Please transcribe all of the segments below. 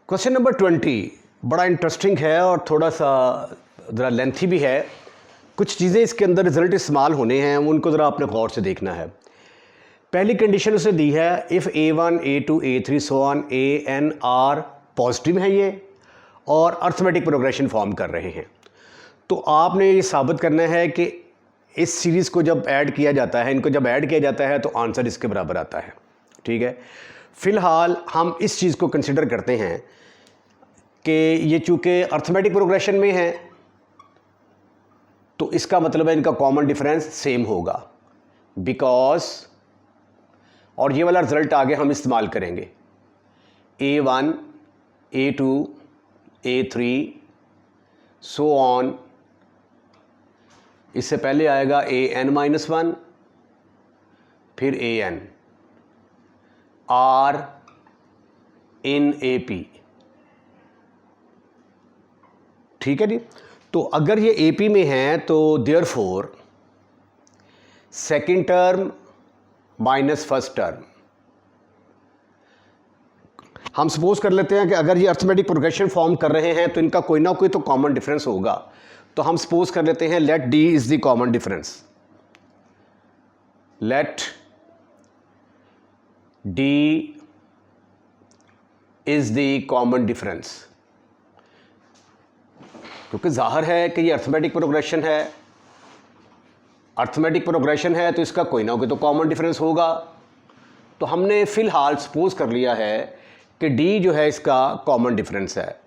Question number 20 बड़ा interesting है और थोड़ा सा ज़रा लेंथी भी है। कुछ चीज़ें इसके अंदर रिजल्ट इस्तेमाल होने हैं, उनको ज़रा आपने गौर से देखना है। पहली कंडीशन उसे दी है if A1 A2 A3 so on AN are positive है ये और अर्थमेटिक प्रोग्रेशन फॉर्म कर रहे हैं, तो आपने ये साबित करना है कि इस सीरीज़ को जब ऐड किया जाता है, इनको जब ऐड किया जाता है तो आंसर इसके बराबर आता है। ठीक है, फ़िलहाल हम इस चीज़ को कंसिडर करते हैं कि ये चूँकि अर्थमेटिक प्रोग्रेशन में है तो इसका मतलब है इनका कॉमन डिफरेंस सेम होगा बिकॉज, और ये वाला रिजल्ट आगे हम इस्तेमाल करेंगे A1 A2 A3 so on. इससे पहले आएगा AN-1 फिर AN R इन AP। ठीक है जी, तो अगर ये AP में है तो therefore second term minus first term, हम सपोज कर लेते हैं कि अगर ये अर्थमेटिक प्रोग्रेशन फॉर्म कर रहे हैं तो इनका कोई ना कोई तो कॉमन डिफरेंस होगा। तो हम सपोज कर लेते हैं let D is the common difference, let D is the common difference, क्योंकि जाहिर है कि ये अर्थमेटिक प्रोग्रेशन है तो इसका कोई ना कोई तो कॉमन डिफरेंस होगा। तो हमने फ़िलहाल सपोज कर लिया है कि D जो है इसका कॉमन डिफरेंस है।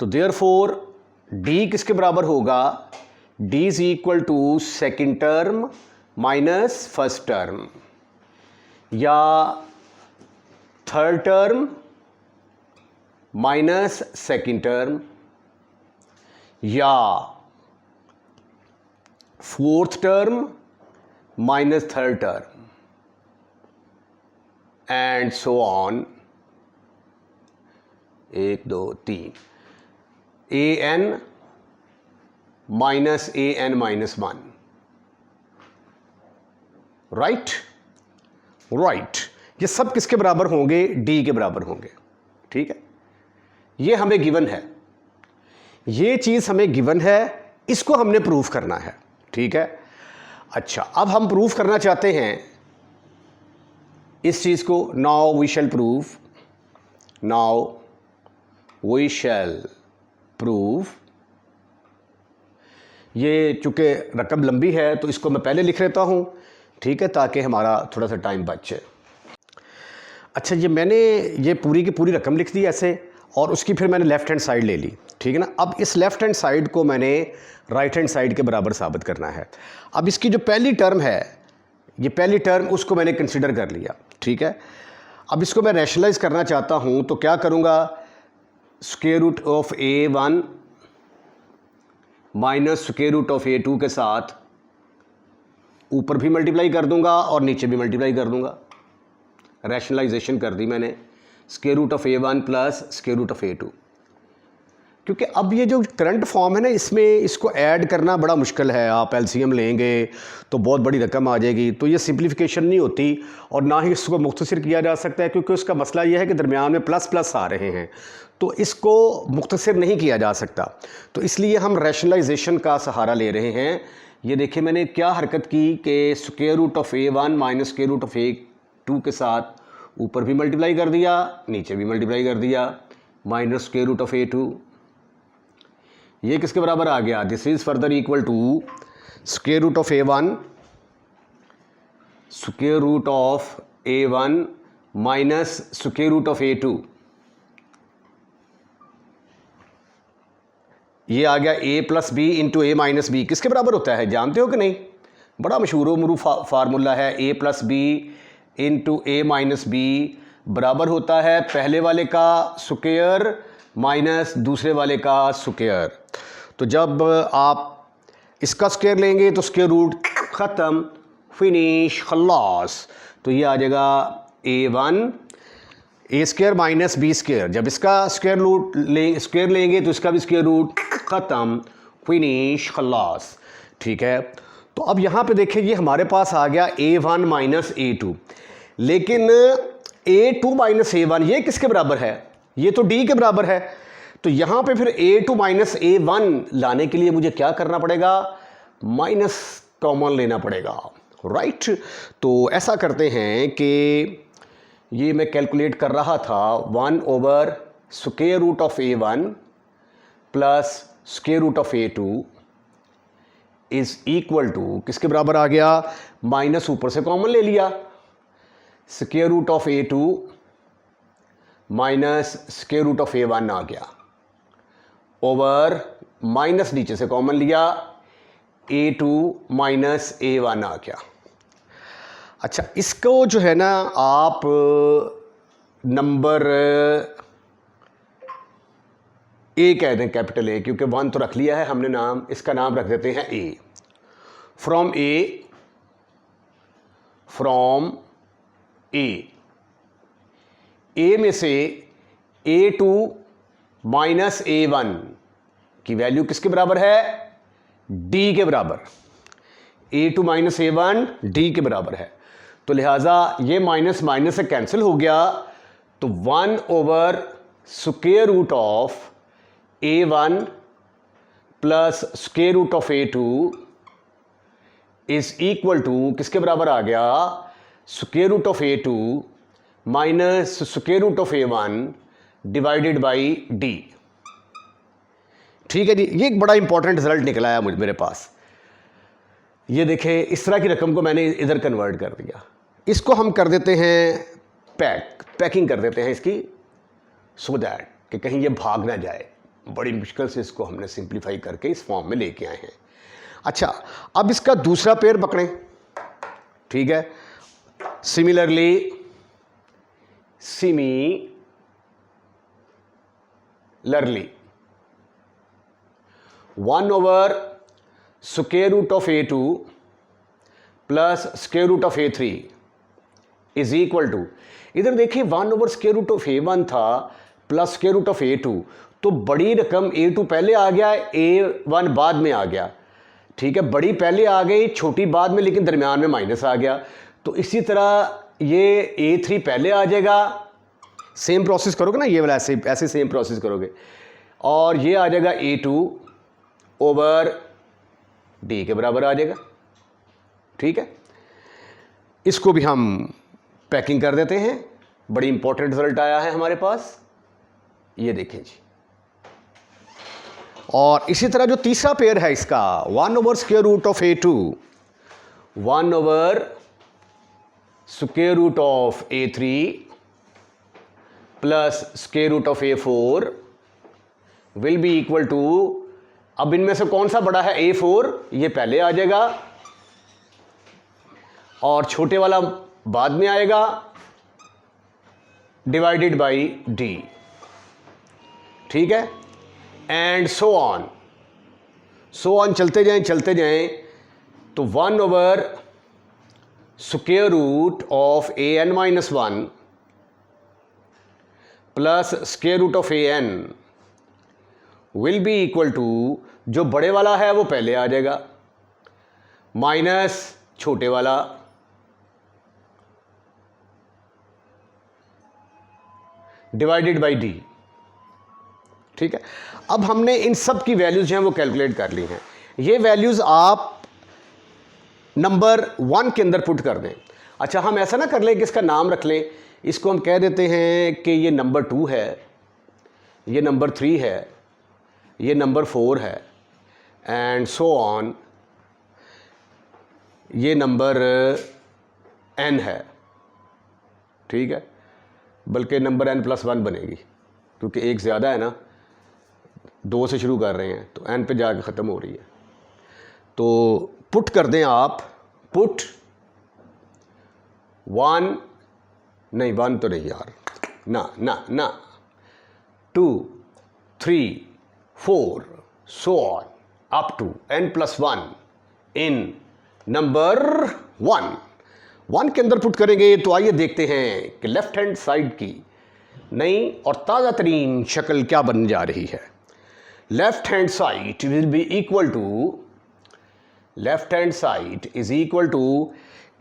तो देयरफॉर D किसके बराबर होगा, D is equal to second term minus first term या third term minus second term या fourth term minus third term and so on 1 2 3 AN minus AN-1। Right, ये सब किसके बराबर होंगे, D के बराबर होंगे। ठीक है, ये हमें गिवन है, ये चीज़ हमें गिवन है, इसको हमने प्रूफ करना है। ठीक है, अच्छा अब हम प्रूफ करना चाहते हैं इस चीज़ को। Now we shall prove. ये चूँकि रकम लंबी है तो इसको मैं पहले लिख लेता हूँ, ठीक है, ताकि हमारा थोड़ा सा टाइम बच जाए। अच्छा, ये मैंने ये पूरी की पूरी रकम लिख दी ऐसे, और उसकी फिर मैंने लेफ़्ट हैंड साइड ले ली। ठीक है ना, अब इस लेफ़्ट हैंड साइड को मैंने राइट हैंड साइड के बराबर साबित करना है। अब इसकी जो पहली टर्म है, ये पहली टर्म, उसको मैंने कंसिडर कर लिया। ठीक है, अब इसको मैं रैशनलाइज करना चाहता हूँ तो क्या करूँगा, square root of A1 minus square root of A2 के साथ ऊपर भी मल्टीप्लाई कर दूंगा और नीचे भी मल्टीप्लाई कर दूंगा। रैशनलाइजेशन कर दी मैंने, square root of A1 plus square root of A2, क्योंकि अब ये जो करंट फॉर्म है ना, इसमें इसको ऐड करना बड़ा मुश्किल है। आप एलसीएम लेंगे तो बहुत बड़ी रकम आ जाएगी, तो ये सिंप्लीफिकेशन नहीं होती और ना ही इसको मुख्तसर किया जा सकता है, क्योंकि उसका मसला ये है कि दरमियान में प्लस प्लस आ रहे हैं, तो इसको मुख्तसर नहीं किया जा सकता। तो इसलिए हम रैशनलाइजेशन का सहारा ले रहे हैं। ये देखिए मैंने क्या हरकत की कि square root of A1 minus square root of A2 के साथ ऊपर भी मल्टीप्लाई कर दिया, नीचे भी मल्टीप्लाई कर दिया, minus square root of A2। ये किसके बराबर आ गया, this is further equal to square root of A1 minus square root of A2। ये आ गया A plus B into A minus B. किसके बराबर होता है, जानते हो कि नहीं, बड़ा मशहूर मरूफ फार्मूला है। A plus B into A minus B बराबर होता है पहले वाले का स्क्वायर माइनस दूसरे वाले का स्क्वायर। तो जब आप इसका स्क्वायर लेंगे तो स्क्वायर रूट ख़त्म, फिनिश, खल्लास। तो ये आ जाएगा A1 A square minus B square. जब इसका स्क्वायर लेंगे तो इसका भी स्क्वायर रूट ख़त्म, फिनिश, खल्लास। ठीक है, तो अब यहाँ पे देखिए ये हमारे पास आ गया A1 माइनस A2, लेकिन A2 माइनस A1 ये किसके बराबर है, ये तो d के बराबर है, तो यहां पे फिर a2 माइनस a1 लाने के लिए मुझे क्या करना पड़ेगा, माइनस कॉमन लेना पड़ेगा, राइट। तो ऐसा करते हैं कि ये मैं कैलकुलेट कर रहा था 1 over square root of a1 plus square root of a2 is equal to किसके बराबर आ गया, माइनस ऊपर से कॉमन ले लिया, square root of a2 minus square root of a1 आ गया, ओवर माइनस नीचे से कॉमन लिया, a2 माइनस a1 आ गया। अच्छा, इसको जो है ना आप नंबर ए कह दें, कैपिटल ए, क्योंकि 1 तो रख लिया है हमने नाम, इसका नाम रख देते हैं ए। फ्रॉम ए में से a2 माइनस a1 की वैल्यू किसके बराबर है, d के बराबर, a2 माइनस a1 d के बराबर है, तो लिहाजा ये माइनस माइनस से कैंसिल हो गया, तो 1 over square root of a1 plus square root of a2 is equal to किसके बराबर आ गया, square root of a2 minus square root of a1 divided by d। ठीक है जी, ये एक बड़ा इंपॉर्टेंट रिजल्ट निकला है मेरे पास। ये देखें, इस तरह की रकम को मैंने इधर कन्वर्ट कर दिया, इसको हम कर देते हैं पैकिंग कर देते हैं इसकी, सो दैट कि कहीं ये भाग ना जाए। बड़ी मुश्किल से इसको हमने सिंप्लीफाई करके इस फॉर्म में लेके आए हैं। अच्छा, अब इसका दूसरा पेयर पकड़ें, ठीक है। Similarly 1 over square root of a2 plus square root of a3 is equal to, इधर देखिए 1 over square root of a1 था plus square root of a2, तो बड़ी रकम a2 पहले आ गया, a1 बाद में आ गया, ठीक है। बड़ी पहले आ गई, छोटी बाद में, लेकिन दरमियान में माइनस आ गया। तो इसी तरह ये a3 पहले आ जाएगा, सेम प्रोसेस करोगे ना, ये वाला ऐसे सेम प्रोसेस करोगे, और ये आ जाएगा a2 ओवर d के बराबर आ जाएगा, ठीक है। इसको भी हम पैकिंग कर देते हैं। बड़ी इंपॉर्टेंट रिजल्ट आया है हमारे पास, ये देखें जी। और इसी तरह जो तीसरा पेयर है इसका 1 over square root of a2 1 over square root of a3 plus square root of a4 will be equal to, अब इनमें से कौन सा बड़ा है, a4, ये पहले आ जाएगा और छोटे वाला बाद में आएगा, डिवाइडेड बाई d, ठीक है। एंड सो ऑन चलते जाएं, तो 1 over square root of an minus 1 plus square root of an will be equal to, जो बड़े वाला है वो पहले आ जाएगा, माइनस छोटे वाला, डिवाइडेड बाई d, ठीक है। अब हमने इन सब की वैल्यूज जो हैं वो कैलकुलेट कर ली हैं। ये वैल्यूज आप नंबर 1 के अंदर पुट कर दें। अच्छा, हम ऐसा ना कर लें कि इसका नाम रख लें, इसको हम कह देते हैं कि ये नंबर 2 है, ये नंबर 3 है, ये नंबर 4 है, एंड सो ऑन, ये नंबर n है, ठीक है। बल्कि नंबर n+1 बनेगी, क्योंकि एक ज़्यादा है ना, 2 से शुरू कर रहे हैं तो n पे जाके ख़त्म हो रही है। तो पुट कर दें आप, पुट 1 तो नहीं यार, ना 2 3 4 so on up to n+1 in number 1 के अंदर पुट करेंगे। तो आइए देखते हैं कि लेफ्ट हैंड साइड की नई और ताज़ा तरीन शक्ल क्या बन जा रही है। Left hand side will be equal to, left hand side is equal to,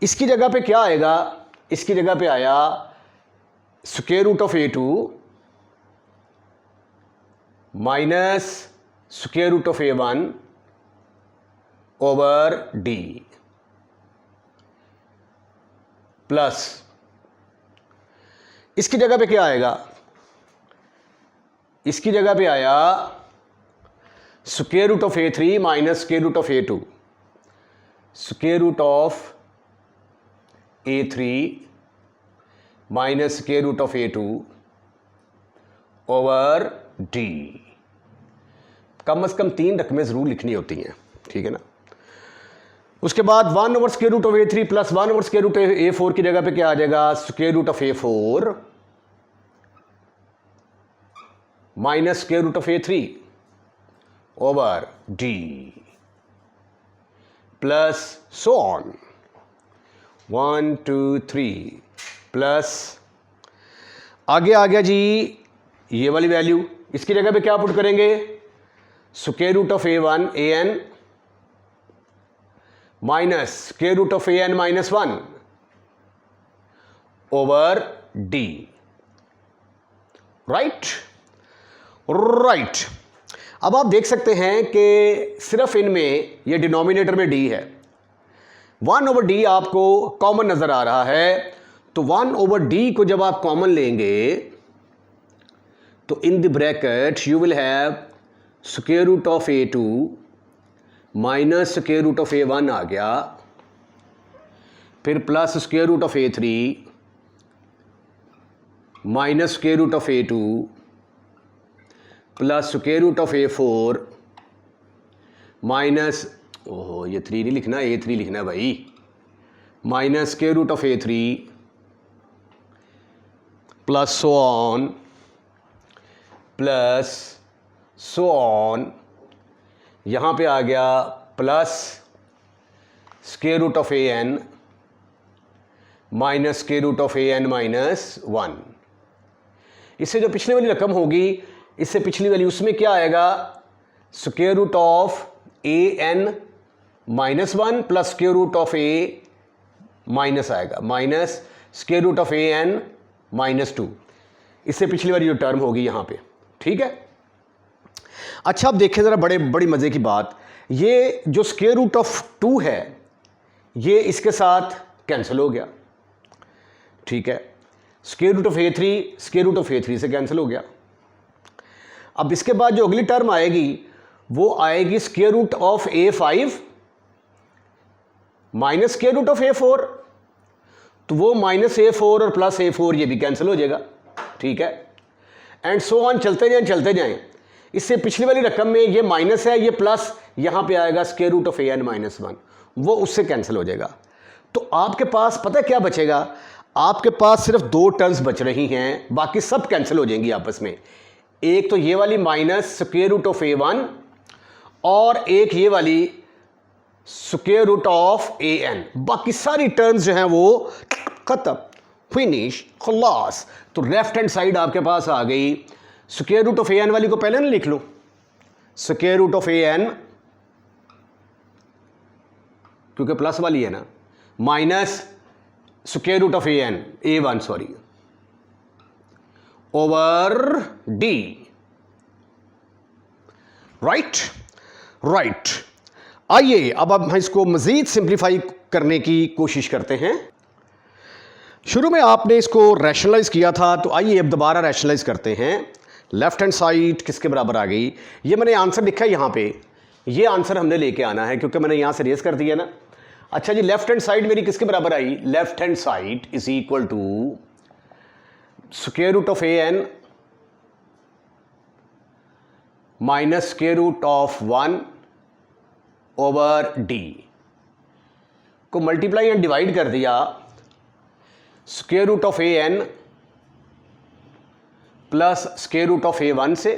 इसकी जगह पे क्या आएगा, इसकी जगह पे आया square root of a2 minus square root of A1 over D plus इसकी जगह पे क्या आएगा, इसकी जगह पे आया square root of A3 minus square root of A2, square root of A3 minus square root of A2 over D। कम से कम 3 रकमें ज़रूर लिखनी होती हैं, ठीक है ना। उसके बाद 1 over square root of A3 plus 1 over square root of A4 की जगह पे क्या आ जाएगा, square root of A4 minus square root of A3 over D plus so on 1 2 3 plus आगे आ गया जी ये वाली वैल्यू, इसकी जगह पे क्या पुट करेंगे, square root of A1 AN minus square root of AN minus 1 over D। Right. अब आप देख सकते हैं कि सिर्फ इनमें ये डिनोमिनेटर में D है, 1 ओवर D आपको कॉमन नजर आ रहा है, तो 1 ओवर D को जब आप कॉमन लेंगे तो in the bracket you will have square root of A2 minus square root of A1 आ गया, फिर plus square root of A3 minus square root of A2 plus square root of A4 minus, ओहो ये 3 नहीं लिखना, A3 लिखना है भाई, minus square root of A3 plus so on plus so on, यहाँ पे आ गया plus square root of AN minus square root of AN minus 1। इससे जो पिछली वाली रकम होगी, इससे पिछली वाली उसमें क्या आएगा, square root of AN minus 1 plus square root of A minus आएगा, minus square root of AN minus 2। इससे पिछली वाली जो टर्म होगी यहाँ पे, ठीक है। अच्छा अब देखें ज़रा बड़ी मज़े की बात, ये जो स्क्वायर रूट ऑफ 2 है ये इसके साथ कैंसिल हो गया, ठीक है। Square root of A3 square root of A3 से कैंसिल हो गया। अब इसके बाद जो अगली टर्म आएगी वो आएगी square root of A5 minus square root of A4, तो वो माइनस A4 और प्लस A4 ये भी कैंसिल हो जाएगा, ठीक है। एंड सो ऑन चलते जाएं। इससे पिछली वाली रकम में ये माइनस है, ये प्लस, यहां पे आएगा square root of AN minus 1, वो उससे कैंसिल हो जाएगा। तो आपके पास पता क्या बचेगा, आपके पास सिर्फ 2 टर्म्स बच रही हैं, बाकी सब कैंसिल हो जाएंगी आपस में। एक तो ये वाली minus square root of A1 और एक ये वाली स्क्वायर रूट ऑफ AN, बाकी सारी टर्म्स जो हैं वो खत्म, फिनिश, खलास। तो लेफ्ट हैंड साइड आपके पास आ गई, स्क्वायर रूट ऑफ AN वाली को पहले ना लिख लो, स्क्वायर रूट ऑफ AN क्योंकि प्लस वाली है ना, minus square root of A1 sorry over D। Right. आइए अब हम इसको मजीद सिंप्लीफाई करने की कोशिश करते हैं। शुरू में आपने इसको रैशनलाइज किया था, तो आइए अब दोबारा रैशनलाइज करते हैं। लेफ्ट हैंड साइड किसके बराबर आ गई, ये मैंने आंसर लिखा है यहाँ पे, ये आंसर हमने लेके आना है क्योंकि मैंने यहाँ से रेस कर दिया ना। अच्छा जी, लेफ्ट हैंड साइड मेरी किसके बराबर आई, left hand side is equal to square root of AN minus square root of 1 over D को मल्टीप्लाई एंड डिवाइड कर दिया, square root of AN plus square root of A1 से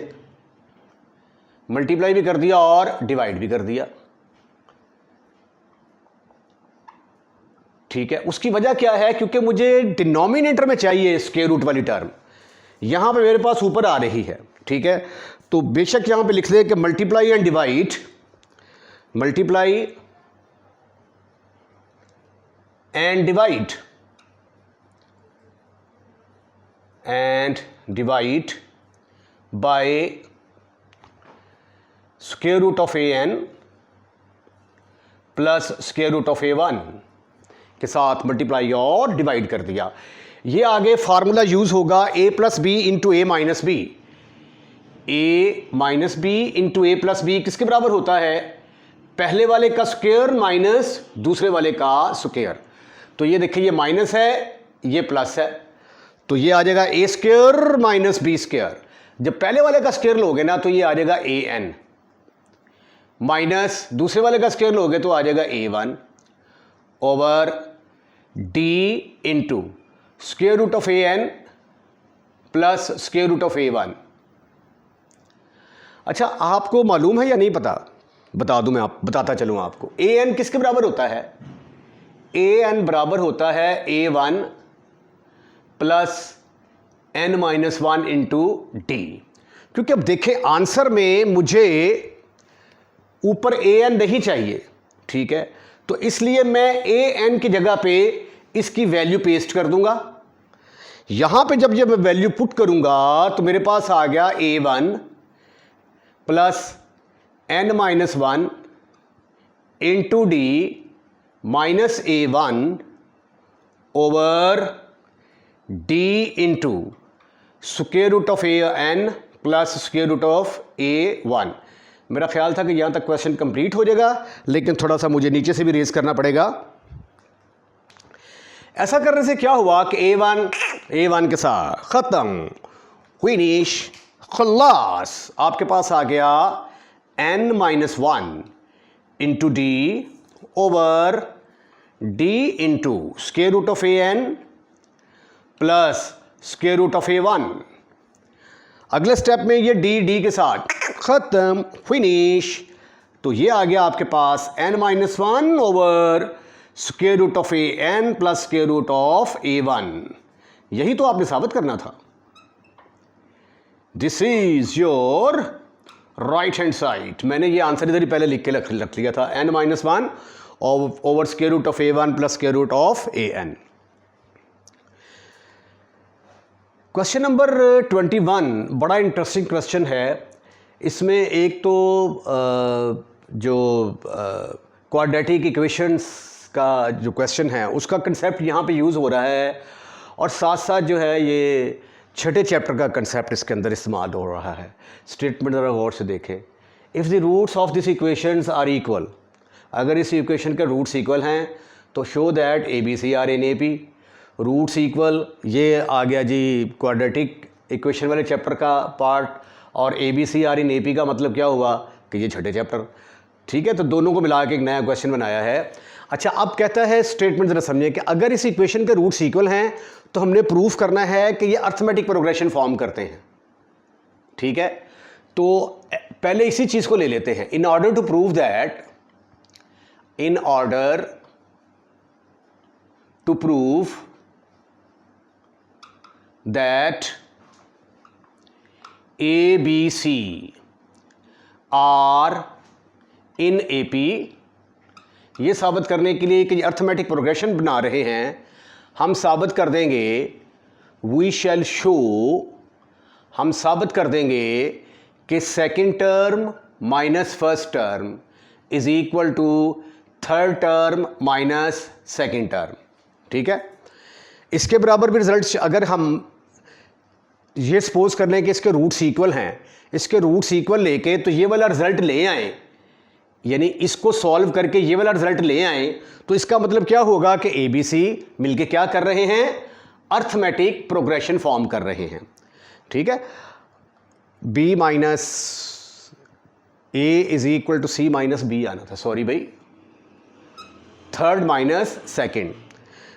multiply भी कर दिया और डिवाइड भी कर दिया, ठीक है। उसकी वजह क्या है, क्योंकि मुझे डिनोमिनेटर में चाहिए स्क्वायर रूट वाली टर्म, यहां पे मेरे पास ऊपर आ रही है, ठीक है। तो बेशक यहां पे लिख दे कि multiply and divide, multiply and divide by square root of A N plus square root of A one के साथ मल्टीप्लाई और डिवाइड कर दिया। ये आगे फार्मूला यूज होगा ए प्लस बी इंटू ए माइनस बी। ए माइनस बी इंटू ए प्लस बी किसके बराबर होता है? पहले वाले का स्क्वायर माइनस दूसरे वाले का स्क्वायर। तो ये देखिए, ये माइनस है, ये प्लस है, तो ये आ जाएगा ए स्क्वायर माइनस बी स्क्वायर। जब पहले वाले का स्क्वायर लोगे ना तो ये आ जाएगा ए एन, माइनस दूसरे वाले का स्क्वायर लोगे तो आ जाएगा A one over D into square root of A N plus square root of A one. अच्छा, आपको मालूम है या नहीं पता? बता दूं, मैं बताता चलूं आपको। ए एन किसके बराबर होता है? ए एन बराबर होता है A one plus N minus one into D. क्योंकि अब देखें, आंसर में मुझे ऊपर ए एन नहीं चाहिए, ठीक है, तो इसलिए मैं ए एन की जगह पे इसकी वैल्यू पेस्ट कर दूंगा। यहां पे जब मैं वैल्यू पुट करूंगा तो मेरे पास आ गया A one plus N minus one into D minus A one over D into square root of A N plus square root of A one. मेरा ख्याल था कि यहां तक क्वेश्चन कंप्लीट हो जाएगा, लेकिन थोड़ा सा मुझे नीचे से भी रेज करना पड़ेगा। ऐसा करने से क्या हुआ कि ए वन के साथ खत्म, फिनिश, खल्लास। आपके पास आ गया n minus one into d over D into square root of A N plus square root of A one. अगले स्टेप में ये डी के साथ खत्म, फिनिश। तो ये आ गया आपके पास N minus one over square root of A N plus square root of A one. यही तो आपने साबित करना था। This is your right hand side. मैंने ये आंसर इधर ही पहले लिख के रख लिया था, n minus one over square root of A one plus square root of A n. Question number 21 बड़ा इंटरेस्टिंग क्वेश्चन है। इसमें एक तो जो क्वाड्रेटिक इक्वेशंस का जो क्वेश्चन है उसका कंसेप्ट यहाँ पे यूज़ हो रहा है, और साथ साथ जो है ये छठे चैप्टर का कंसेप्ट इसके अंदर इस्तेमाल हो रहा है। स्टेटमेंट ज़रा गौर से देखें। If the roots of this equations are equal, अगर इस इक्वेशन के रूट्स इक्वल हैं तो show that a b c are in A P. Roots equal, ये आ गया जी क्वाड्रेटिक इक्वेशन वाले चैप्टर का पार्ट, और a b c are in A P का मतलब क्या हुआ कि ये छठे चैप्टर, ठीक है। तो दोनों को मिला के एक नया क्वेश्चन बनाया है। अच्छा, अब कहता है स्टेटमेंट ज़रा समझिए कि अगर इस इक्वेशन के रूट्स इक्वल हैं तो हमने प्रूफ करना है कि ये अर्थमेटिक प्रोग्रेशन फॉर्म करते हैं, ठीक है। तो पहले इसी चीज़ को ले लेते हैं। In order to prove that, in order to prove that a b c are in A P, ये साबित करने के लिए कि अर्थमेटिक प्रोग्रेशन बना रहे हैं, हम साबित कर देंगे, वी शैल शो, हम साबित कर देंगे कि second term minus first term is equal to third term minus second term, ठीक है। इसके बराबर भी रिजल्ट, अगर हम ये सपोज कर लें कि इसके रूट्स इक्वल हैं, इसके रूट्स इक्वल लेके तो ये वाला रिजल्ट ले आए, यानी इसको सॉल्व करके ये वाला रिजल्ट ले आए, तो इसका मतलब क्या होगा कि ए बी सी मिलके क्या कर रहे हैं, अर्थमेटिक प्रोग्रेशन फॉर्म कर रहे हैं, ठीक है। B minus A is equal to C minus b आना था, सॉरी भाई, थर्ड माइनस सेकेंड।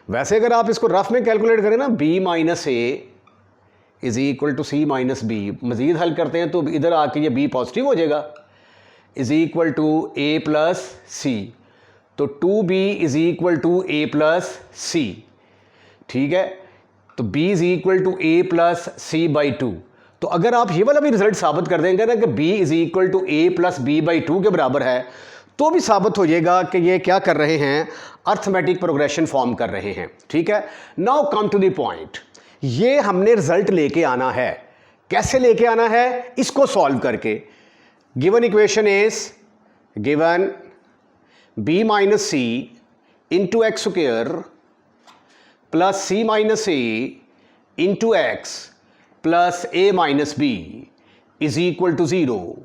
वैसे अगर आप इसको रफ में कैलकुलेट करें ना, B minus A is equal to C minus B, मजीद हल करते हैं तो इधर आके ये बी पॉजिटिव हो जाएगा, is equal to A plus C, तो 2b is equal to A plus C, ठीक है। तो b is equal to A plus C by 2। तो अगर आप ये वाला भी रिजल्ट साबित कर देंगे ना कि b is equal to A plus b by 2 के बराबर है, तो भी साबित हो जाएगा कि ये क्या कर रहे हैं, अर्थमेटिक प्रोग्रेशन फॉर्म कर रहे हैं, ठीक है। Now come to the point, ये हमने रिजल्ट लेके आना है। कैसे लेके आना है, इसको सॉल्व करके। Given equation is given b minus c into x square plus c minus a into x plus a minus b is equal to 0।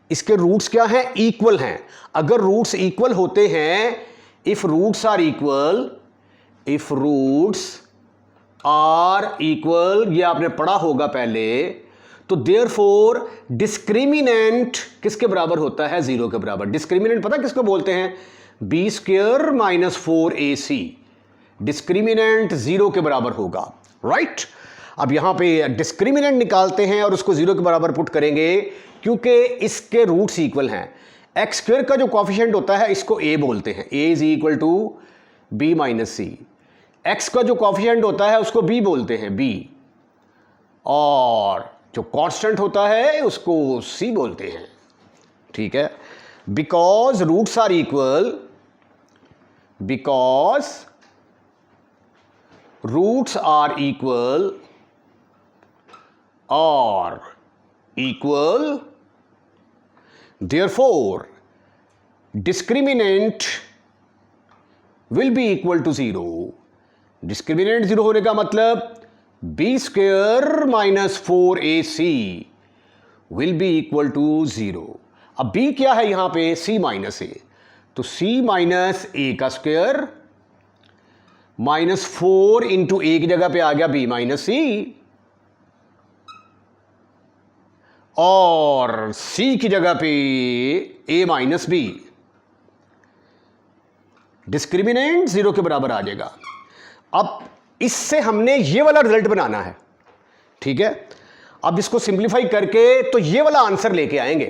इसके रूट्स क्या हैं? इक्वल हैं। अगर रूट्स इक्वल होते हैं, if roots are equal, if roots are equal, ये आपने पढ़ा होगा पहले, तो देयरफॉर डिस्क्रिमिनेंट किसके बराबर होता है? 0 के बराबर। डिस्क्रिमिनेंट पता किसको बोलते हैं? B square minus 4ac। Discriminant 0 के बराबर होगा, राइट? अब यहां पे डिस्क्रिमिनेंट निकालते हैं और उसको 0 के बराबर पुट करेंगे, क्योंकि इसके रूट्स इक्वल हैं। एक्स स्क्वेयर का जो कॉफिशिएंट होता है इसको a बोलते हैं, a is equal to b minus c. X का जो कॉफिशिएंट होता है उसको b बोलते हैं, b, और जो कांस्टेंट होता है उसको c बोलते हैं, ठीक है? Because roots are equal, because roots are equal और equal, therefore discriminant will be equal to 0। Discriminant 0 होने का मतलब b square minus 4ac will be equal to 0। अब b क्या है यहां पे? c माइनस ए, तो c माइनस ए का स्क्वेयर माइनस 4 इंटू ए की जगह पे आ गया b माइनस सी, और c की जगह पे a माइनस बी। डिस्क्रिमिनेंट 0 के बराबर आ जाएगा। अब इससे हमने ये वाला रिजल्ट बनाना है, ठीक है? अब इसको सिंप्लीफाई करके तो ये वाला आंसर लेके आएंगे।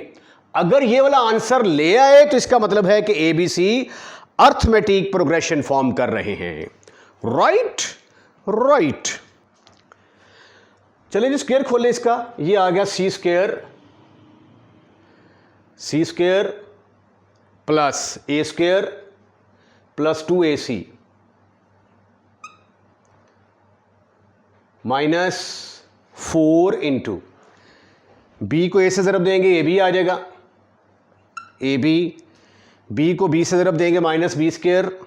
अगर ये वाला आंसर ले आए तो इसका मतलब है कि ABC अर्थमेटिक प्रोग्रेशन फॉर्म कर रहे हैं, राइट? राइट। चलिए जी स्क्वायर खोले इसका। ये आ गया C square, C square plus A square plus 2ac minus 4 into B को ए से ज़रब देंगे ए बी आ जाएगा, ए बी को बी से ज़रब देंगे minus B square,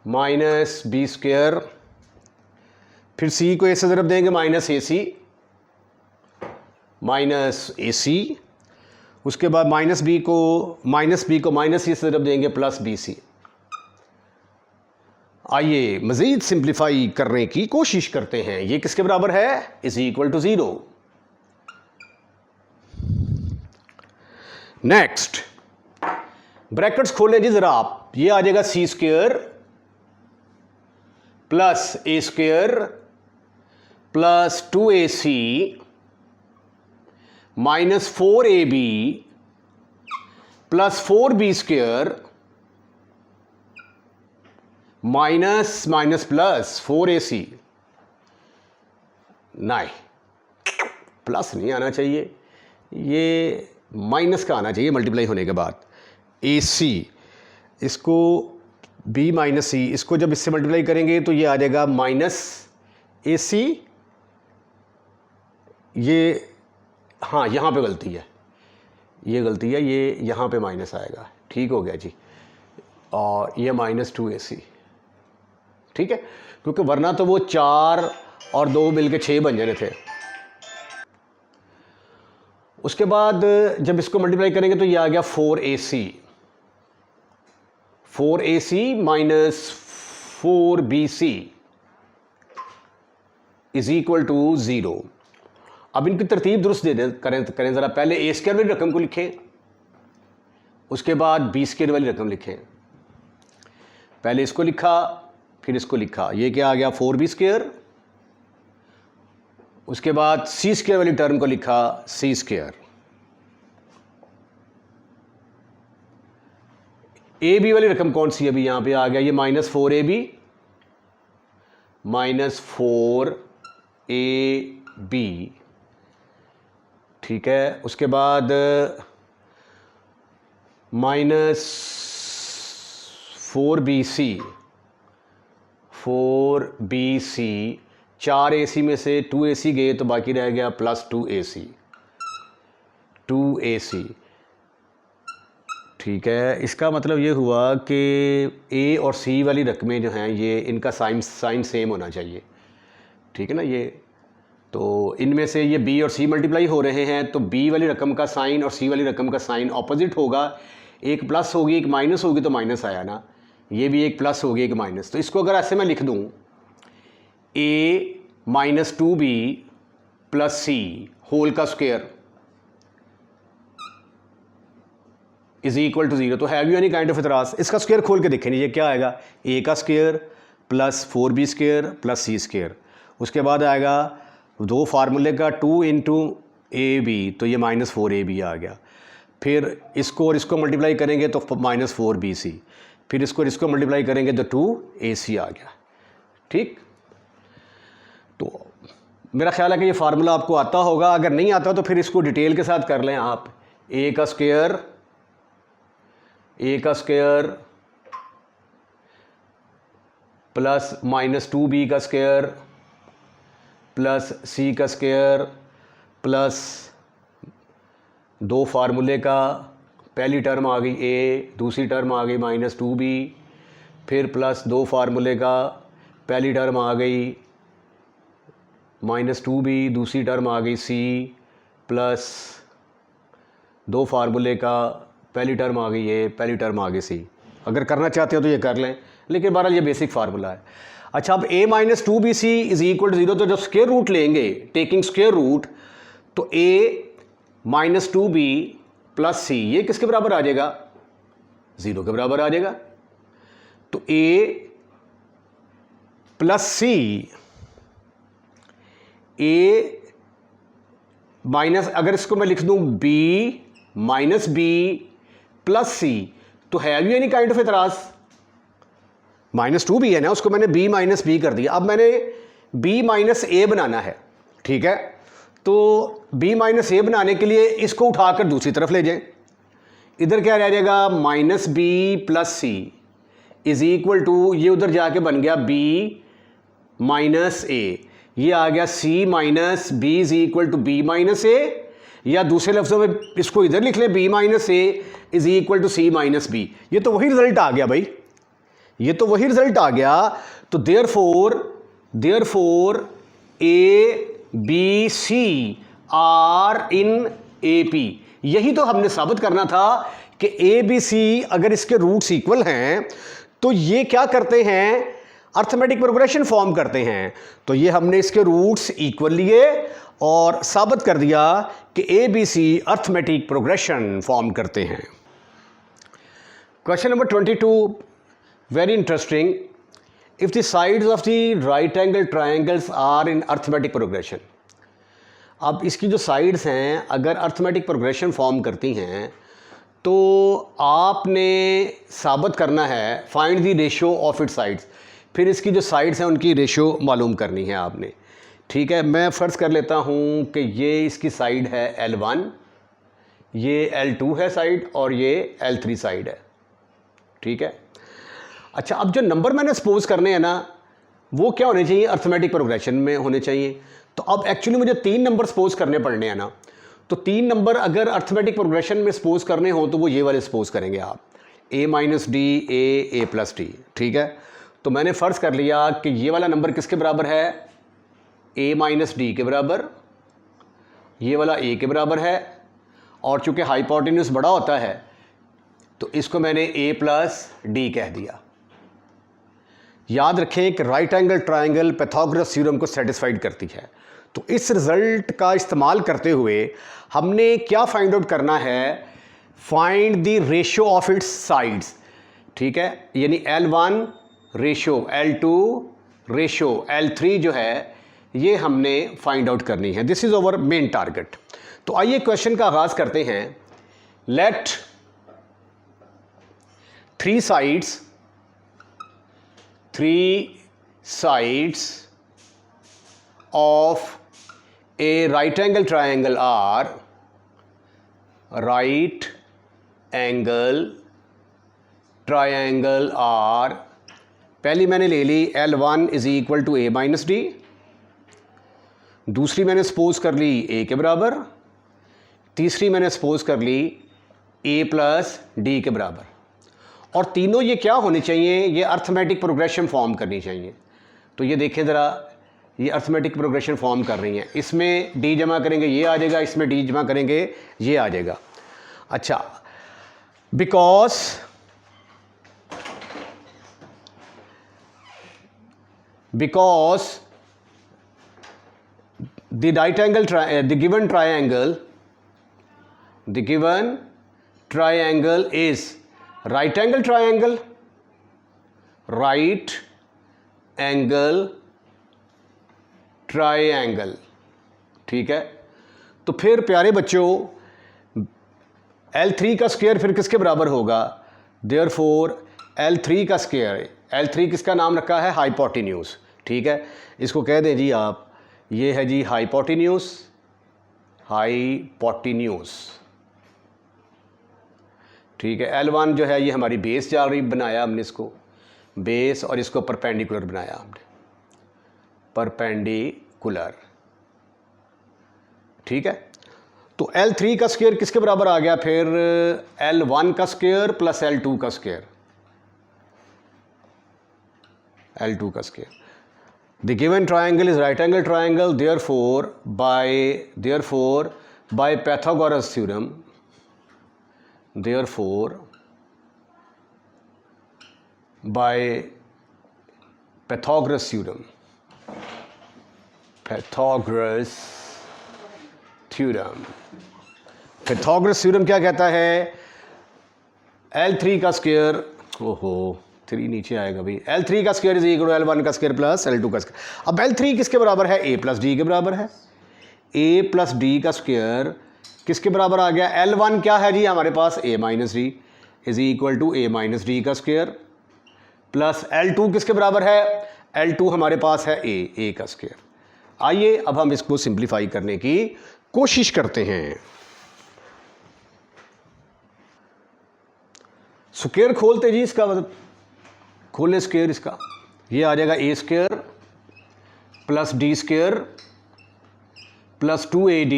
minus B square, फिर सी को ए से ज़रब देंगे माइनस ए सी, माइनस ए सी। उसके बाद माइनस बी को माइनस सी से ज़रब देंगे प्लस बी सी। आइए मज़ीद सिंप्लीफाई करने की कोशिश करते हैं। ये किसके बराबर है? Is equal to 0। Next brackets खोलें जी ज़रा आप। ये आ जाएगा C square plus A square plus 2ac minus 4ab plus 4b square minus minus plus 4ac। नहीं, प्लस नहीं आना चाहिए, ये माइनस का आना चाहिए मल्टीप्लाई होने के बाद। ac, इसको b माइनस c, इसको जब इससे मल्टीप्लाई करेंगे तो ये आ जाएगा माइनस ac। ये हाँ यहाँ पे गलती है, ये गलती है, ये यहाँ पे माइनस आएगा। ठीक हो गया जी। और ये माइनस 2ac, ठीक है, क्योंकि वरना तो वो 4 और 2 मिलके 6 बन जाने थे। उसके बाद जब इसको मल्टीप्लाई करेंगे तो ये आ गया 4ac minus 4bc is equal to 0। अब इनकी तरतीब दुरुस्त करें ज़रा। पहले ए स्क्वायर वाली रकम को लिखें, उसके बाद बी स्क्वायर वाली रकम लिखें। पहले इसको लिखा फिर इसको लिखा, ये क्या आ गया 4b स्क्वायर। उसके बाद सी स्क्वायर वाली टर्म को लिखा सी स्क्वायर। ए बी वाली रकम कौन सी अभी यहां पे आ गया? ये माइनस 4ab माइनस 4ab, ठीक है। उसके बाद माइनस 4bc 4ac में से 2ac गए तो बाकी रह गया प्लस 2ac। 2AC। ठीक है, इसका मतलब ये हुआ कि A और C वाली रकमें जो हैं ये इनका साइन सेम होना चाहिए। ठीक है ना, ये तो इनमें से ये B और C मल्टीप्लाई हो रहे हैं, तो B वाली रकम का साइन और C वाली रकम का साइन ऑपोजिट होगा। एक प्लस होगी एक माइनस होगी, तो माइनस आया ना, ये भी एक प्लस होगी एक माइनस। तो इसको अगर ऐसे मैं लिख दूँ A minus 2B plus C whole का स्क्वायर इज इक्वल टू 0, तो have you any kind of इतराज? इसका स्क्वायर खोल के देखेंगे ये क्या आएगा, A का square plus 4B square plus C square, उसके बाद आएगा दो फार्मूले का 2 इंटू AB, तो ये माइनस 4AB आ गया। फिर इसको और इसको मल्टीप्लाई करेंगे तो माइनस 4BC, फिर इसको और इसको मल्टीप्लाई करेंगे तो 2AC आ गया। ठीक, तो मेरा ख्याल है कि ये फार्मूला आपको आता होगा, अगर नहीं आता तो फिर इसको डिटेल के साथ कर लें आप। A का स्क्वायर प्लस माइनस 2B का स्क्वायर प्लस C का स्क्वायर प्लस दो फार्मूले का, पहली टर्म आ गई A, दूसरी टर्म आ गई माइनस 2B, फिर प्लस दो फार्मूले का, पहली टर्म आ गई माइनस 2B, दूसरी टर्म आ गई C, प्लस दो फार्मूले का, पहली टर्म आ गई A, पहली टर्म आ गई C। अगर करना चाहते हो तो ये कर लें, लेकिन बहरहाल ये बेसिक फार्मूला है। अच्छा, अब A minus 2BC is equal to 0, तो जब स्क्वायर रूट लेंगे, टेकिंग स्क्वायर रूट, तो A minus 2B plus C ये किसके बराबर आ जाएगा, 0 के बराबर आ जाएगा। तो A plus C, A minus, अगर इसको मैं लिख दूं B minus B plus C, तो have you any kind of इतराज? माइनस 2B है ना, उसको मैंने B माइनस B कर दिया। अब मैंने B माइनस A बनाना है, ठीक है, तो B माइनस A बनाने के लिए इसको उठाकर दूसरी तरफ ले जाएं। इधर क्या रह जाएगा, minus B plus C is equal to, ये उधर जाके बन गया B माइनस A, ये आ गया C minus B is equal to B minus A, या दूसरे लफ्ज़ों में इसको इधर लिख लें B minus A is equal to C minus B। ये तो वही रिजल्ट आ गया भाई, ये तो वही रिजल्ट आ गया। तो therefore A B C are in AP, यही तो हमने साबित करना था कि A B C अगर इसके रूट्स इक्वल हैं तो ये क्या करते हैं, अर्थमेटिक प्रोग्रेशन फॉर्म करते हैं। तो ये हमने इसके रूट्स इक्वल लिए और साबित कर दिया कि A B C arithmetic progression form करते हैं। Question number 22, very interesting. If the sides of the right angle triangles are in arithmetic progression, अब इसकी जो साइड्स हैं अगर अर्थमेटिक प्रोग्रेशन फॉर्म करती हैं तो आपने साबित करना है, find the ratio of it sides, फिर इसकी जो साइड्स हैं उनकी रेशियो मालूम करनी है आपने। ठीक है, मैं फ़र्ज़ कर लेता हूँ कि ये इसकी साइड है L1, ये L2 है साइड और ये L3 साइड है। ठीक है, अच्छा, अब जो नंबर मैंने सपोज करने हैं ना वो क्या होने चाहिए, अर्थमेटिक प्रोग्रेशन में होने चाहिए। तो अब एक्चुअली मुझे 3 नंबर सपोज करने पड़ने हैं ना, तो 3 नंबर अगर अर्थमेटिक प्रोग्रेशन में सपोज करने हो तो वो ये वाले सपोज करेंगे आप, A minus D, A plus D. ठीक है, तो मैंने फ़र्ज़ कर लिया कि ये वाला नंबर किसके बराबर है, A माइनस डी के बराबर, ये वाला A के बराबर है, और चूँकि हाइपोटेन्यूस बड़ा होता है तो इसको मैंने A प्लस डी कह दिया। याद रखें कि right angle triangle Pythagoras theorem को सेटिस्फाइड करती है। तो इस रिज़ल्ट का इस्तेमाल करते हुए हमने क्या फाइंड आउट करना है, find the ratio of its sides. ठीक है, यानी L1 ratio L2 ratio L3 जो है ये हमने फाइंड आउट करनी है। This is our main target. तो आइए क्वेश्चन का आगाज़ करते हैं। Let 3 sides of a right angle triangle are पहली मैंने ले ली L1 is equal to A minus d, दूसरी मैंने सपोज कर ली A के बराबर, तीसरी मैंने सपोज कर ली ए प्लस डी के बराबर, और तीनों ये क्या होनी चाहिए, ये अर्थमेटिक प्रोग्रेशन फॉर्म करनी चाहिए। तो ये देखें ज़रा, ये अर्थमेटिक प्रोग्रेशन फॉर्म कर रही हैं। इसमें डी जमा करेंगे ये आ जाएगा, इसमें डी जमा करेंगे ये आ जाएगा। अच्छा, because the right angle the given triangle is right angle triangle, ठीक है। तो फिर प्यारे बच्चों L3 का स्क्वायर फिर किसके बराबर होगा, देयरफॉर L3 का स्क्वायर, L3 किसका नाम रखा है, हाइपोटेन्यूज, ठीक है। इसको कह दें जी आप, ये है जी हाइपोटेन्यूज, ठीक है। L1 जो है ये हमारी बेस जा रही, बनाया हमने इसको बेस, और इसको परपेंडिकुलर बनाया हमने, परपेंडिकुलर, ठीक है। तो L3 का स्क्वायर किसके बराबर आ गया, फिर L1 का स्क्वायर प्लस L2 का स्क्वायर, L2 का square. The given triangle is right angle triangle, therefore by Pythagoras theorem, Pythagoras theorem क्या कहता है, L3 का स्क्वायर, ओहो 3 नीचे आएगा भाई, L3 का square is equal to L1 का स्क्वायर प्लस L2 का स्क्वायर। अब L3 किसके बराबर है, A प्लस डी के बराबर है। A प्लस डी का स्क्वायर किसके बराबर आ गया, L1 क्या है जी हमारे पास, A minus d is equal to A minus d का स्क्वायर, प्लस L2 किसके बराबर है, L2 हमारे पास है A का स्क्वायर। आइए अब हम इसको सिंप्लीफाई करने की कोशिश करते हैं। स्क्वायर खोलते जी, इसका मतलब खोले स्क्वायर, इसका ये आ जाएगा A square plus d square plus 2AD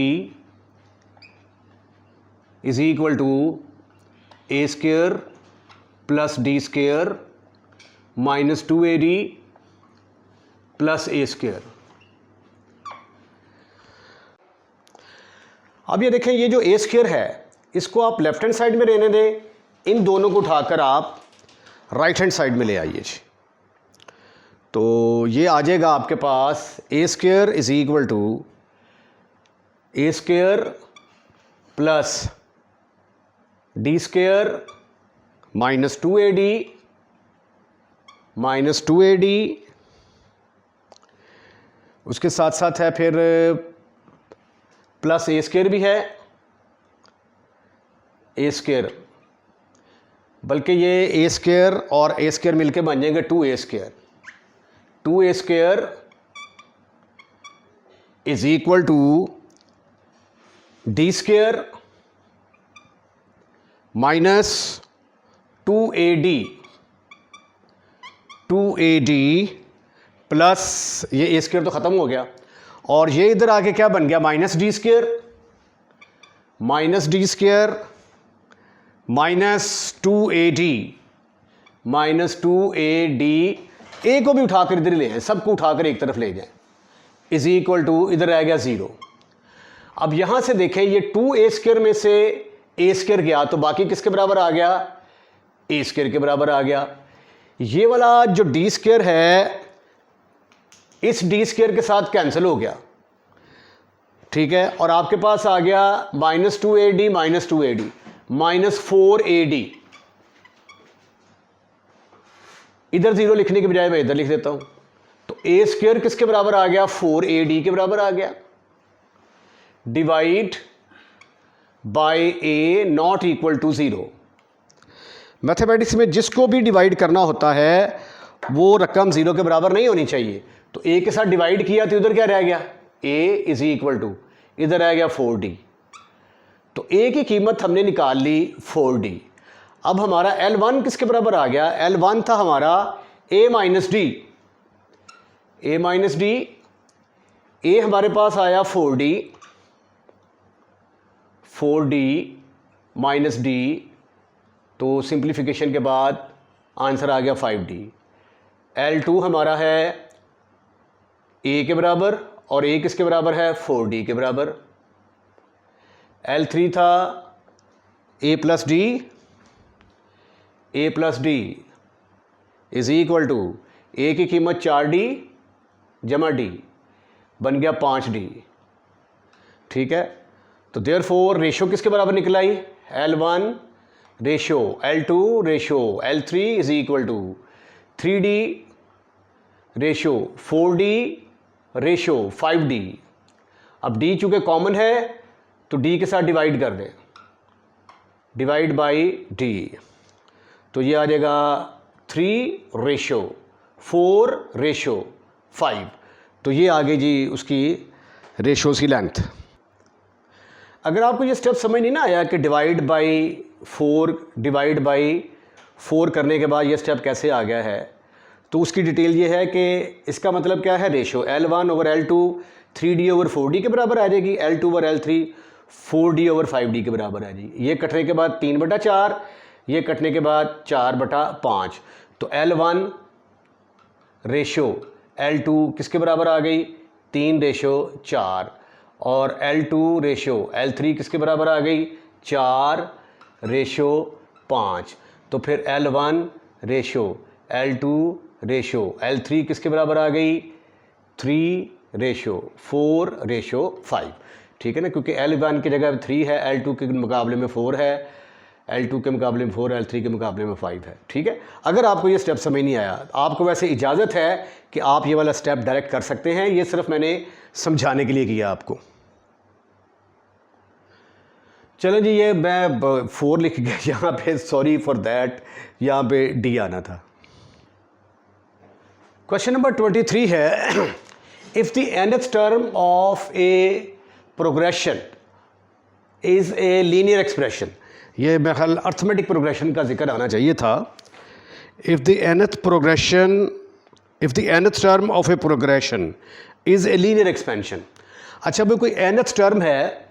is equal to A square plus d square minus 2AD plus A square. अब ये देखें, ये जो A स्क्वायर है इसको आप लेफ्ट हैंड साइड में रहने दें, इन दोनों को उठाकर आप राइट हैंड साइड में ले आइए जी। तो ये आ जाएगा आपके पास A square is equal to A square plus d square minus 2AD उसके साथ साथ है फिर प्लस A स्क्वायर भी है, A स्क्वायर, बल्कि ये A स्क्वायर और A स्क्वायर मिलके बन जाएंगे 2A square. 2A square is equal to d square minus 2AD plus ये A स्क्वायर तो ख़त्म हो गया, और ये इधर आके क्या बन गया, minus D square minus 2AD A को भी उठाकर इधर ले जाए, सबको उठाकर एक तरफ ले जाए, इज इक्वल टू इधर रह गया 0। अब यहां से देखें, ये 2A स्क्वायर में से A स्क्वायर गया तो बाकी किसके बराबर आ गया, A स्क्वायर के बराबर आ गया। ये वाला जो डी स्क्वायर है इस डी स्क्वायर के साथ कैंसिल हो गया, ठीक है, और आपके पास आ गया माइनस 2AD माइनस 4AD। इधर 0 लिखने के बजाय मैं इधर लिख देता हूं, तो A स्क्वायर किसके बराबर आ गया, 4AD के बराबर आ गया, divide by A not equal to 0। Mathematics में जिसको भी डिवाइड करना होता है वो रकम 0 के बराबर नहीं होनी चाहिए। तो A के साथ डिवाइड किया तो इधर क्या रह गया, A इज इक्वल टू इधर रह गया 4D। तो A की कीमत हमने निकाल ली 4D। अब हमारा L1 किसके बराबर आ गया, L1 था हमारा A माइनस डी, A हमारे पास आया 4D 4d माइनस डी, तो सिंप्लीफिकेशन के बाद आंसर आ गया 5d। L2 हमारा है a के बराबर और a किसके बराबर है, 4d के बराबर। L3 था a plus d is equal to a की कीमत 4d जमा d बन गया 5d। ठीक है, तो देयरफॉर रेशो किसके बराबर निकल आई, L1 ratio L2 ratio L3 is equal to 3d ratio 4d ratio 5d। अब d चूँकि कॉमन है तो d के साथ डिवाइड कर दें, डिवाइड बाई d, तो ये आ जाएगा 3 रेशो 4 रेशो 5। तो ये आगे जी उसकी रेशोज़ की लेंथ। अगर आपको ये स्टेप समझ नहीं ना आया कि डिवाइड बाई 4 करने के बाद ये स्टेप कैसे आ गया है, तो उसकी डिटेल ये है कि इसका मतलब क्या है, ratio L1 over L2 3d over 4d के बराबर आ जाएगी, L2 over L3 4d over 5d के बराबर आ जाएगी। ये कटने के बाद 3/4, ये कटने के बाद 4/5, तो L1 रेशो L2 किसके बराबर आ गई, 3 रेशो 4, और L2 रेशो L3 किसके बराबर आ गई, 4 रेशो 5। तो फिर L1 ratio L2 ratio L3 किसके बराबर आ गई, 3 रेशो 4 रेशो 5। ठीक है ना, क्योंकि L1 की जगह 3 है, L2 के मुकाबले में 4 है, L2 के मुकाबले में 4, L3 के मुकाबले में 5 है। ठीक है, अगर आपको ये स्टेप समझ नहीं आया, आपको वैसे इजाज़त है कि आप ये वाला स्टेप डायरेक्ट कर सकते हैं, ये सिर्फ मैंने समझाने के लिए किया आपको। चलो जी, ये मैं 4 लिख गया यहाँ पे, सॉरी फॉर दैट, यहाँ पे डी आना था। क्वेश्चन नंबर 23 है, if the nth term of A progression is a linear expression, ये मेरे ख्याल अर्थमेटिक प्रोग्रेशन का जिक्र आना चाहिए था। If the nth term of A progression is a linear expansion. अच्छा भाई, कोई nth टर्म है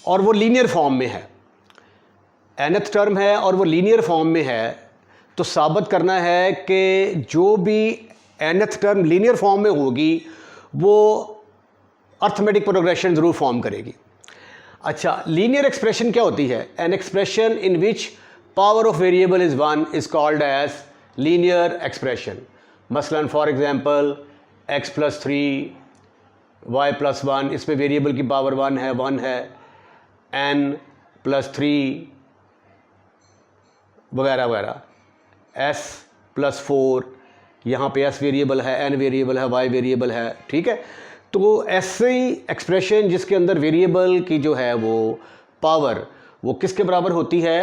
और वो लीनियर फॉर्म में है, nth टर्म है और वो लीनियर फॉर्म में है, तो साबित करना है कि जो भी nth टर्म लीनियर फॉर्म में होगी वो अर्थमेटिक प्रोग्रेशन ज़रूर फॉर्म करेगी। अच्छा, लीनियर एक्सप्रेशन क्या होती है, an expression in which power of variable is 1 is called as linear expression. मसलन फॉर एग्जांपल x + 3 y + 1, इसमें वेरिएबल की पावर 1 है, n + 3 वगैरह वगैरह, s + 4, यहाँ पे s वेरिएबल है, n वेरिएबल है, y वेरिएबल है। ठीक है, तो ऐसे ही एक्सप्रेशन जिसके अंदर वेरिएबल की जो है वो पावर वो किसके बराबर होती है,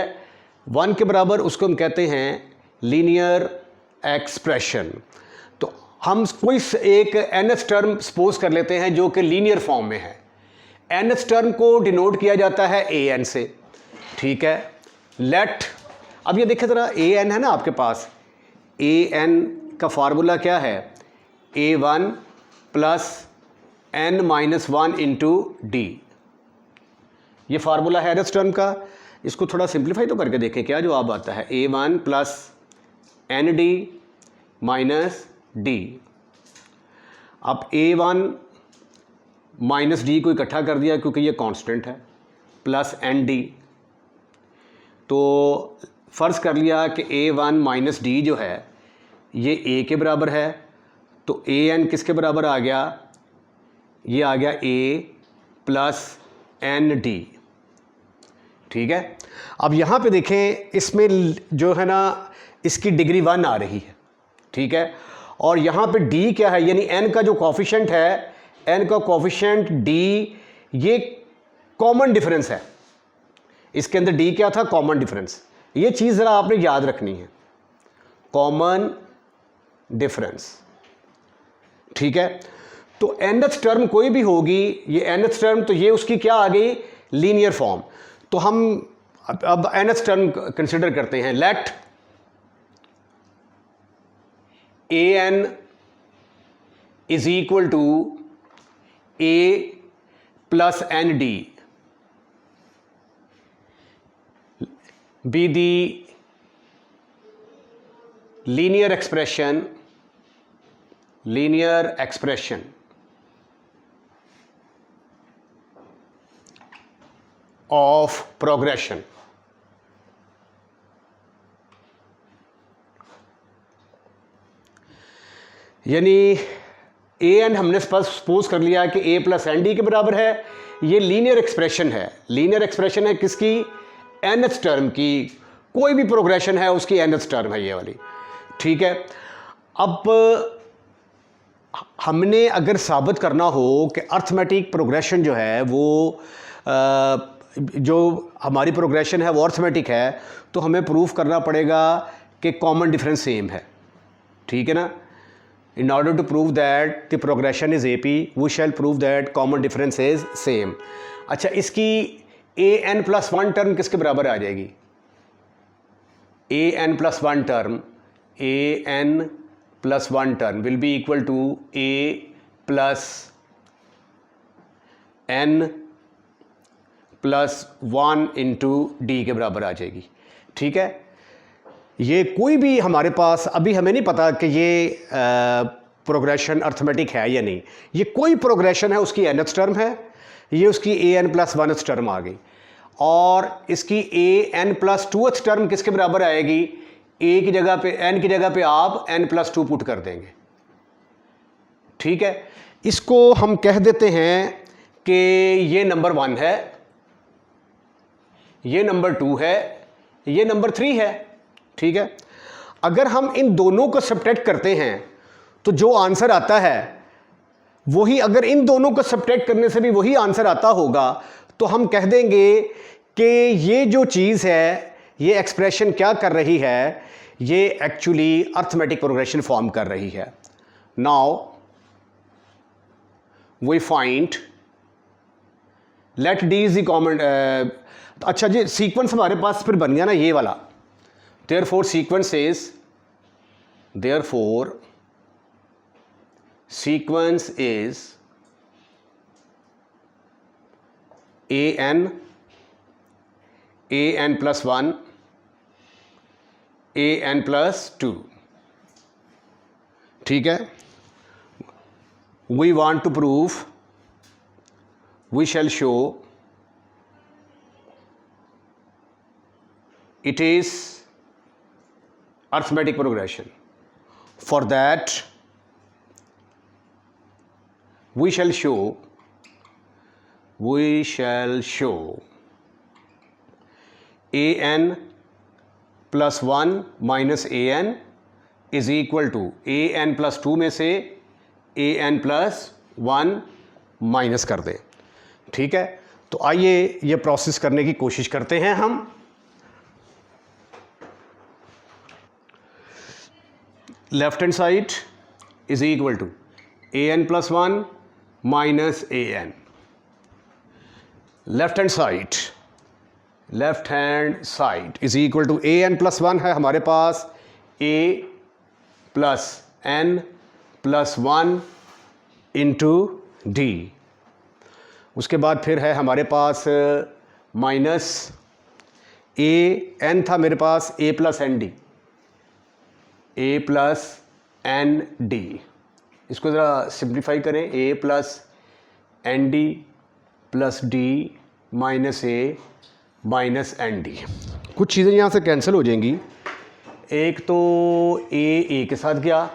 1 के बराबर, उसको हम कहते हैं लीनियर एक्सप्रेशन। तो हम कोई एक nth टर्म सपोज कर लेते हैं जो कि लीनियर फॉर्म में है, nth टर्म को डिनोट किया जाता है an से। ठीक है, लेट, अब ये देखें ज़रा, an है ना आपके पास, an का फार्मूला क्या है, a1 + n-1 इंटू डी, ये फार्मूला है nth टर्म का। इसको थोड़ा सिंप्लीफाई तो करके देखें क्या जवाब आता है, a1 + nd - d। अब a1 - d को इकट्ठा कर दिया क्योंकि ये कांस्टेंट है, प्लस nd, तो फ़र्ज़ कर लिया कि a1 - d जो है ये a के बराबर है, तो an किसके बराबर आ गया, ये आ गया a + nd। ठीक है, अब यहाँ पे देखें, इसमें जो है ना इसकी डिग्री 1 आ रही है। ठीक है, और यहाँ पे d क्या है, यानी n का जो कोफिशिएंट है, n का कोफिशिएंट d, ये कॉमन डिफरेंस है। इसके अंदर d क्या था, कॉमन डिफरेंस। ये चीज़ ज़रा आपने याद रखनी है, कॉमन डिफरेंस। ठीक है, तो nth टर्म कोई भी होगी, ये nth टर्म, तो ये उसकी क्या आ गई, लीनियर फॉर्म। तो हम अब nth टर्म कंसिडर करते हैं, let an is equal to a plus ND be the linear expression of progression. यानी ए एन हमने सपोज कर लिया कि ए प्लस एन डी के बराबर है। ये लीनियर एक्सप्रेशन है। लीनियर एक्सप्रेशन है किसकी? nth टर्म की। कोई भी प्रोग्रेशन है उसकी nth टर्म है ये वाली, ठीक है। अब हमने अगर साबित करना हो कि अर्थमेटिक प्रोग्रेशन जो है वो जो हमारी प्रोग्रेशन है वो अर्थमेटिक है, तो हमें प्रूफ करना पड़ेगा कि कॉमन डिफरेंस सेम है, ठीक है ना। In order to prove that the progression is AP, we shall prove that common difference is same. अच्छा, इसकी an plus 1 टर्म किसके बराबर आ जाएगी? an plus 1 term will be equal to a plus n plus 1 into d के बराबर आ जाएगी, ठीक है। ये कोई भी हमारे पास अभी हमें नहीं पता कि ये प्रोग्रेशन अर्थमेटिक है या नहीं। ये कोई प्रोग्रेशन है उसकी nth टर्म है, ये उसकी an plus 1th टर्म आ गई, और इसकी an plus 2th टर्म किसके बराबर आएगी? a की जगह पे n की जगह पे आप n plus 2 पुट कर देंगे, ठीक है। इसको हम कह देते हैं कि ये नंबर 1 है, ये नंबर 2 है, ये नंबर 3 है, ठीक है। अगर हम इन दोनों को सब्ट्रैक्ट करते हैं तो जो आंसर आता है वही, अगर इन दोनों को सब्ट्रैक्ट करने से भी वही आंसर आता होगा, तो हम कह देंगे कि ये जो चीज़ है, ये एक्सप्रेशन क्या कर रही है, ये एक्चुअली अर्थमेटिक प्रोग्रेशन फॉर्म कर रही है। Now we find let d is the common. अच्छा जी, सीक्वेंस हमारे पास फिर बन गया ना ये वाला। Therefore sequence is an plus 1 an plus 2, ठीक है। We want to prove, we shall show it is arithmetic progression. For that we shall show an plus 1 minus an is equal to an plus 2 में से an plus 1 minus कर दें, ठीक है। तो आइए ये प्रोसेस करने की कोशिश करते हैं हम। Left hand side is equal to an plus 1 minus an। Left hand side is equal to an plus 1 है हमारे पास, a plus n plus 1 into d। उसके बाद फिर है हमारे पास माइनस n था मेरे पास a plus n d, a plus N d. इसको ज़रा सिंप्लीफाई करें, a plus N D plus d minus A minus N d. कुछ चीज़ें यहाँ से कैंसिल हो जाएंगी। एक तो ए के साथ गया,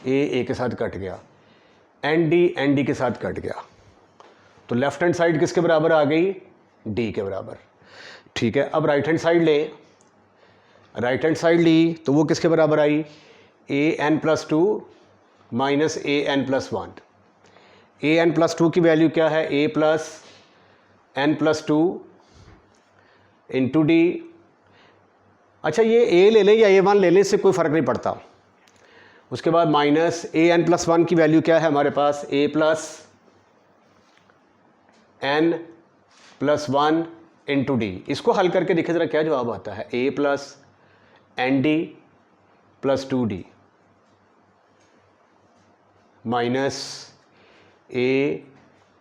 ए के साथ कट गया, एन डी के साथ कट गया, तो लेफ्ट हैंड साइड किसके बराबर आ गई? डी के बराबर, ठीक है। अब राइट हैंड साइड ले, राइट हैंड साइड ली तो वो किसके बराबर आई? an plus 2 minus an plus 1। an plus 2 की वैल्यू क्या है? a plus n plus 2 into D. अच्छा, ये a ले लें या a1 ले लें, इससे कोई फ़र्क नहीं पड़ता। उसके बाद माइनस an plus 1 की वैल्यू क्या है हमारे पास? a plus n plus 1 into D. इसको हल करके देखिए ज़रा क्या जवाब आता है। a plus N D plus 2d minus a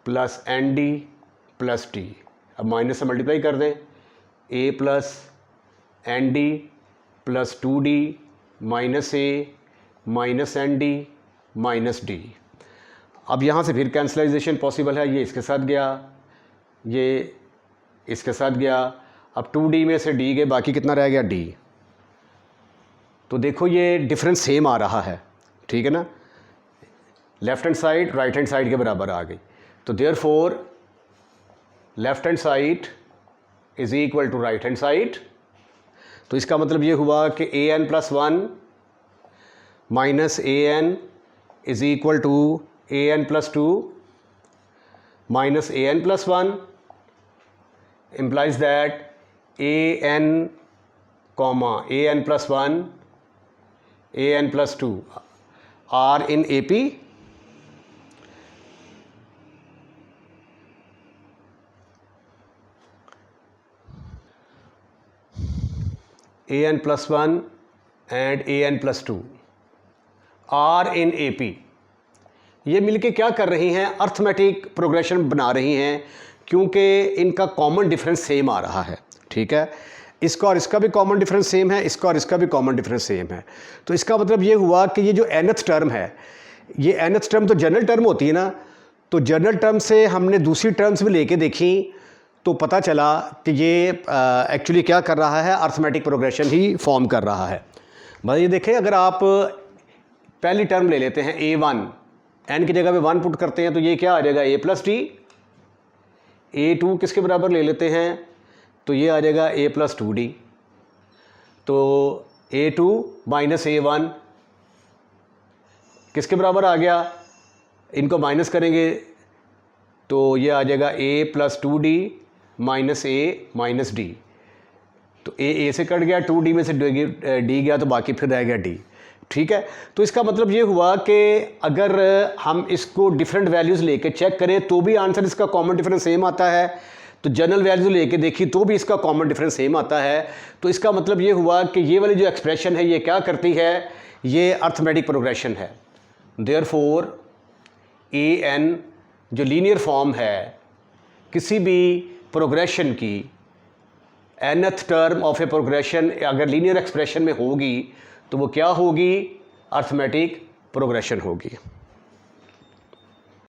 plus N D plus T. अब माइनस से मल्टीप्लाई कर दें, A plus N D plus 2d minus A minus N D minus D. अब यहाँ से फिर कैंसलाइजेशन पॉसिबल है, ये इसके साथ गया, ये इसके साथ गया। अब 2d में से d गए, बाकी कितना रह गया d। तो देखो ये डिफरेंस सेम आ रहा है, ठीक है ना, left hand side right hand side के बराबर आ गई। तो therefore left hand side is equal to right hand side. तो इसका मतलब ये हुआ कि an plus 1 minus an is equal to an plus 2 minus an plus 1 implies that an comma an plus 1 an plus 2 are in AP। an plus 1 and an plus 2 are in AP। ये मिलके क्या कर रही हैं, arithmetic progression बना रही हैं, क्योंकि इनका कॉमन डिफरेंस सेम आ रहा है, ठीक है। इसका और इसका भी कॉमन डिफरेंस सेम है, इसका और इसका भी कॉमन डिफरेंस सेम है। तो इसका मतलब ये हुआ कि ये जो nth टर्म है, ये nth टर्म तो जनरल टर्म होती है ना, तो जनरल टर्म से हमने दूसरी टर्म्स भी लेके देखी तो पता चला कि ये एक्चुअली क्या कर रहा है, अर्थमेटिक प्रोग्रेशन ही फॉर्म कर रहा है। बस ये देखें, अगर आप पहली टर्म ले लेते हैं a1, n की जगह पे 1 पुट करते हैं तो ये क्या आ जाएगा, a प्लस टी। a2 किसके बराबर ले लेते हैं तो ये आ जाएगा a प्लस 2d। तो a2 माइनस a1 किसके बराबर आ गया, इनको माइनस करेंगे तो ये आ जाएगा a plus 2d minus a minus d। तो a से कट गया, 2d में से d गया, तो बाकी फिर रह गया d, ठीक है। तो इसका मतलब ये हुआ कि अगर हम इसको डिफरेंट वैल्यूज़ लेके चेक करें तो भी आंसर इसका कॉमन डिफरेंस सेम आता है, तो जनरल वैल्यू लेके देखी तो भी इसका कॉमन डिफरेंस सेम आता है। तो इसका मतलब ये हुआ कि ये वाली जो एक्सप्रेशन है ये क्या करती है, ये अर्थमेटिक प्रोग्रेशन है। देयरफॉर an जो लीनियर फॉर्म है किसी भी प्रोग्रेशन की, nth term of A progression अगर लीनियर एक्सप्रेशन में होगी तो वो क्या होगी, अर्थमेटिक प्रोग्रेशन होगी।